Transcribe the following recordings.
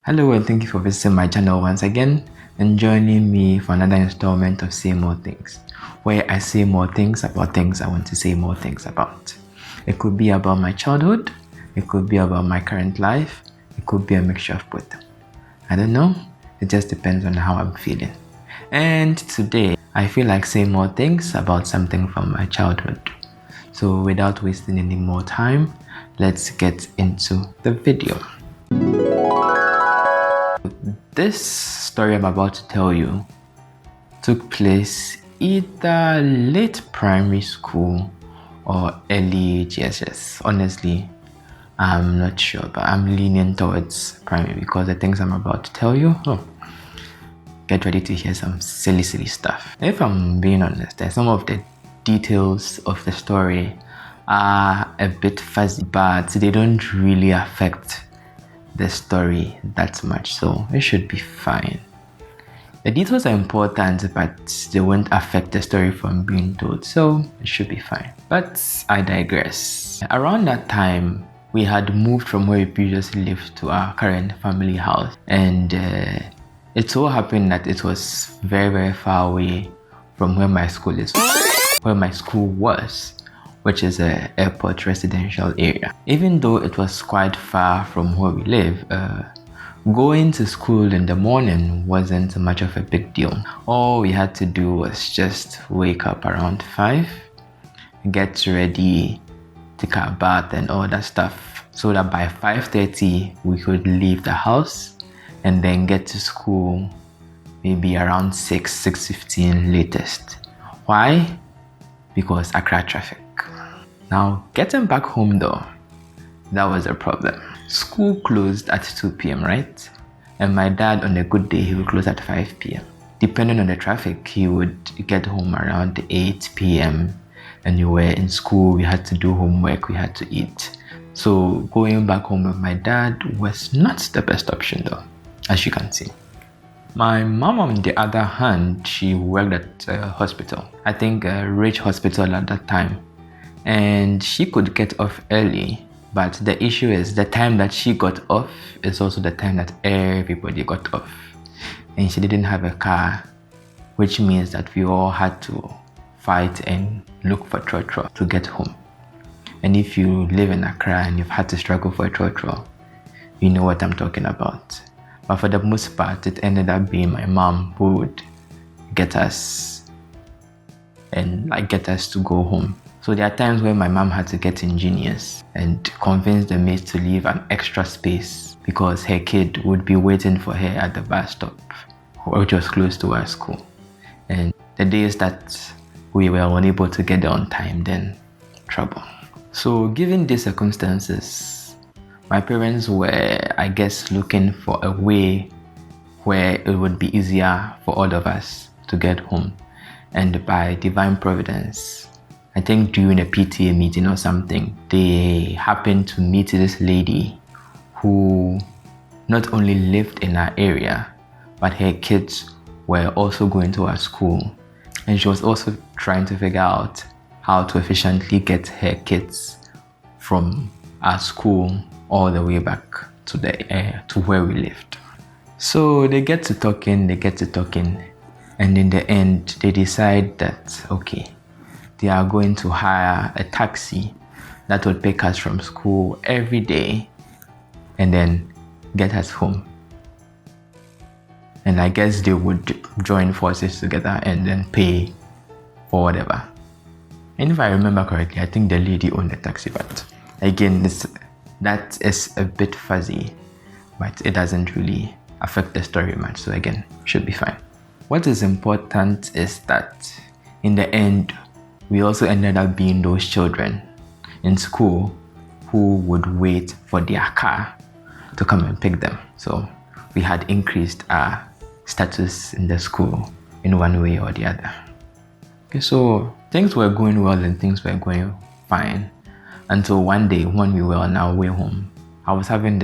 Hello and thank you for visiting my channel once again and joining me for another installment of Say More Things, where I say more things about things I want to say more things about. It could be about my childhood, it could be about my current life, it could be a mixture of both. I don't know, it just depends on how I'm feeling. And today, I feel like saying more things about something from my childhood. So without wasting any more time, let's get into the video. This story I'm about to tell you took place either late primary school or early GSS. Honestly, I'm not sure, but I'm leaning towards primary because the things I'm about to tell you, get ready to hear some silly stuff. If I'm being honest, some of the details of the story are a bit fuzzy, but they don't really affect the story that much, so it should be fine. The details are important, but they won't affect the story from being told, so it should be fine. But I digress. Around that time, we had moved from where we previously lived to our current family house, and it so happened that it was very far away from where my school was, which is an airport residential area. Even though it was quite far from where we live, going to school in the morning wasn't much of a big deal. All we had to do was just wake up around 5, get ready, take a bath and all that stuff, so that by 5:30 we could leave the house and then get to school maybe around 6:15 latest. Why? Because Accra traffic. Now, getting back home though, that was a problem. School closed at 2 p.m, right? And my dad, on a good day, he would close at 5 p.m. Depending on the traffic, he would get home around 8 p.m. and we were in school, we had to do homework, we had to eat. So going back home with my dad was not the best option though, as you can see. My mom, on the other hand, she worked at a hospital. I think a rich hospital at that time. And she could get off early, but the issue is the time that she got off is also the time that everybody got off. And she didn't have a car, which means that we all had to fight and look for trotro to get home. And if you live in Accra and you've had to struggle for a trotro, you know what I'm talking about. But for the most part, it ended up being my mom who would get us to go home. So there are times when my mom had to get ingenious and convince the maids to leave an extra space because her kid would be waiting for her at the bus stop, which was close to our school. And the days that we were unable to get there on time, then trouble. So given these circumstances, my parents were, I guess, looking for a way where it would be easier for all of us to get home. And by divine providence, I think during a PTA meeting or something, they happened to meet this lady who not only lived in our area, but her kids were also going to our school. And she was also trying to figure out how to efficiently get her kids from our school all the way back to where we lived. So they get to talking, and in the end, they decide that, okay, they are going to hire a taxi that would pick us from school every day and then get us home. And I guess they would join forces together and then pay for whatever. And if I remember correctly, I think the lady owned the taxi, but again, that is a bit fuzzy, but it doesn't really affect the story much. So again, should be fine. What is important is that in the end, we also ended up being those children in school who would wait for their car to come and pick them. So we had increased our status in the school in one way or the other. Okay, so things were going well and things were going fine until one day when we were on our way home, I was having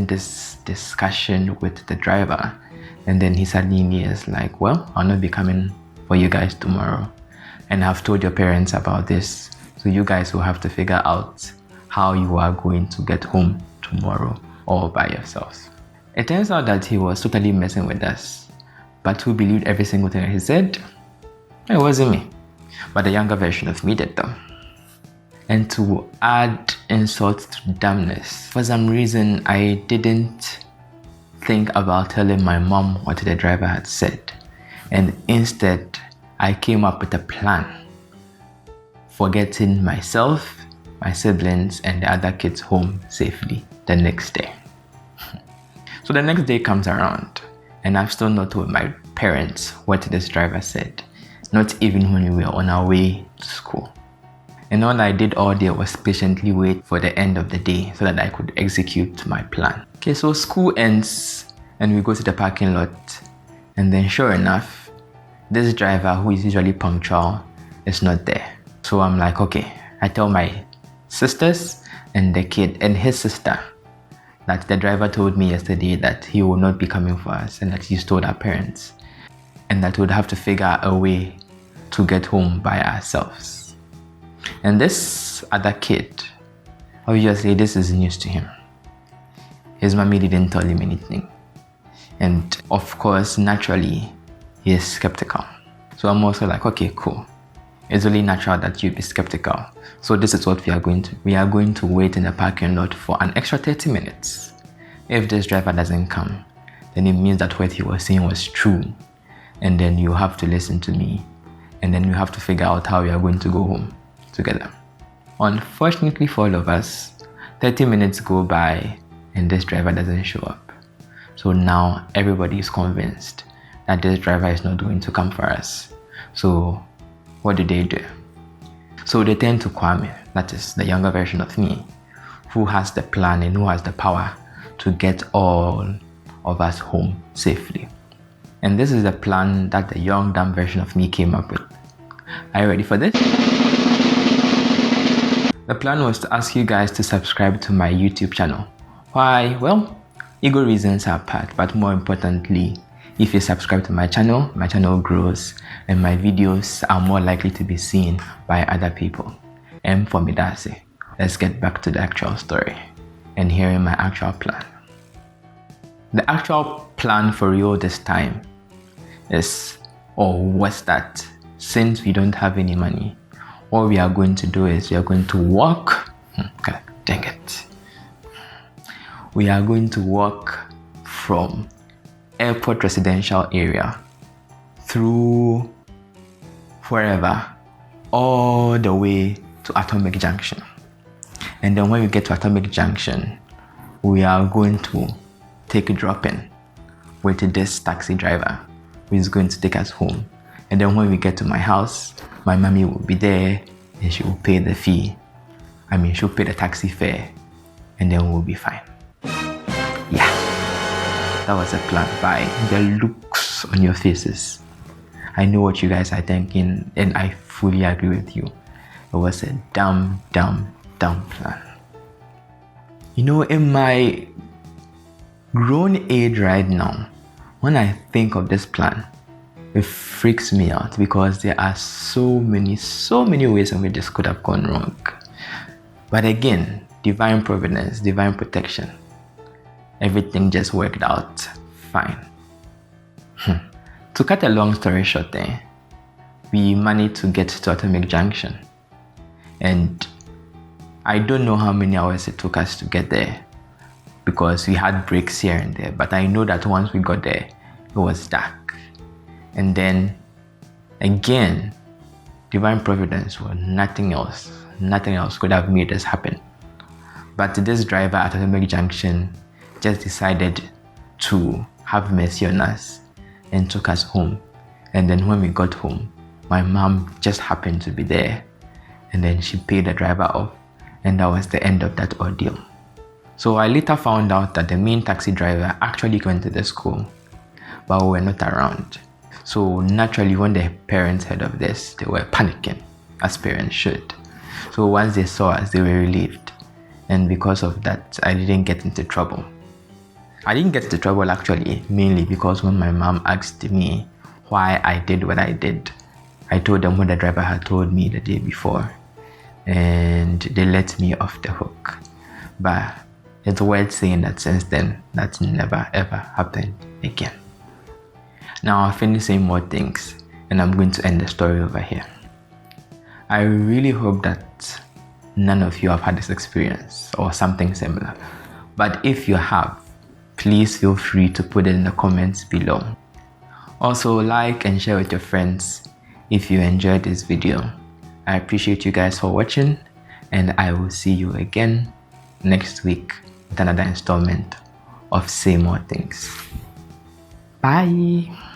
this discussion with the driver, and then he suddenly is like, well, I'll not be coming for you guys tomorrow, and I've told your parents about this, so you guys will have to figure out how you are going to get home tomorrow. all by yourselves. It turns out that he was totally messing with us. But who believed every single thing he said? It wasn't me, but the younger version of me did though. And to add insult to dampness, for some reason I didn't think about telling my mom what the driver had said. And instead, I came up with a plan for getting myself, my siblings, and the other kids home safely the next day. So the next day comes around, and I've still not told my parents what this driver said, not even when we were on our way to school. And all I did all day was patiently wait for the end of the day so that I could execute my plan. Okay, so school ends and we go to the parking lot, and then sure enough, this driver, who is usually punctual, is not there. So I'm like, okay, I tell my sisters and the kid and his sister that the driver told me yesterday that he will not be coming for us and that he's told our parents and that we'd have to figure out a way to get home by ourselves. And this other kid, obviously this is news to him. His mommy didn't tell him anything. And of course, naturally, he is skeptical. So I'm also like, okay, cool. It's only natural that you'd be skeptical. So this is what we are going to. We are going to wait in the parking lot for an extra 30 minutes. If this driver doesn't come, then it means that what he was saying was true. And then you have to listen to me. And then you have to figure out how we are going to go home together. Unfortunately for all of us, 30 minutes go by and this driver doesn't show up. So now everybody is convinced that this driver is not going to come for us. So what do? So they turn to Kwame, that is the younger version of me, who has the plan and who has the power to get all of us home safely. And this is the plan that the young, dumb version of me came up with. Are you ready for this? The plan was to ask you guys to subscribe to my YouTube channel. Why? Well, ego reasons are part, but more importantly, if you subscribe to my channel grows and my videos are more likely to be seen by other people. And for me, that's it. Let's get back to the actual story and hearing my actual plan. The actual plan for real this time is, or was that, since we don't have any money, what we are going to do is we are going to walk. God dang it. We are going to walk from airport residential area through wherever all the way to Atomic Junction. And then when we get to Atomic Junction, we are going to take a drop-in with this taxi driver who is going to take us home. And then when we get to my house, my mommy will be there and she will pay the fee. She'll pay the taxi fare and then we'll be fine. Yeah. That was a plan. By the looks on your faces, I know what you guys are thinking and I fully agree with you. It was a dumb plan. In my grown age right now, when I think of this plan, it freaks me out because there are so many ways in which this could have gone wrong. But again, divine providence, divine protection, everything just worked out fine. To cut a long story short, we managed to get to Atomic Junction. And I don't know how many hours it took us to get there because we had breaks here and there. But I know that once we got there, it was dark. And then again, divine providence or nothing else could have made this happen. But this driver at Atomic Junction just decided to have mercy on us and took us home. And then when we got home, my mom just happened to be there. And then she paid the driver off. And that was the end of that ordeal. So I later found out that the main taxi driver actually went to the school, but we were not around. So naturally, when the parents heard of this, they were panicking, as parents should. So once they saw us, they were relieved. And because of that, I didn't get into trouble. I didn't get into trouble actually, mainly because when my mom asked me why I did what I did, I told them what the driver had told me the day before. And they let me off the hook. But it's worth saying that since then, that's never ever happened again. Now I'll finish saying more things and I'm going to end the story over here. I really hope that none of you have had this experience or something similar. But if you have, please feel free to put it in the comments below. Also, like and share with your friends if you enjoyed this video. I appreciate you guys for watching, and I will see you again next week with another installment of Say More Things. Bye!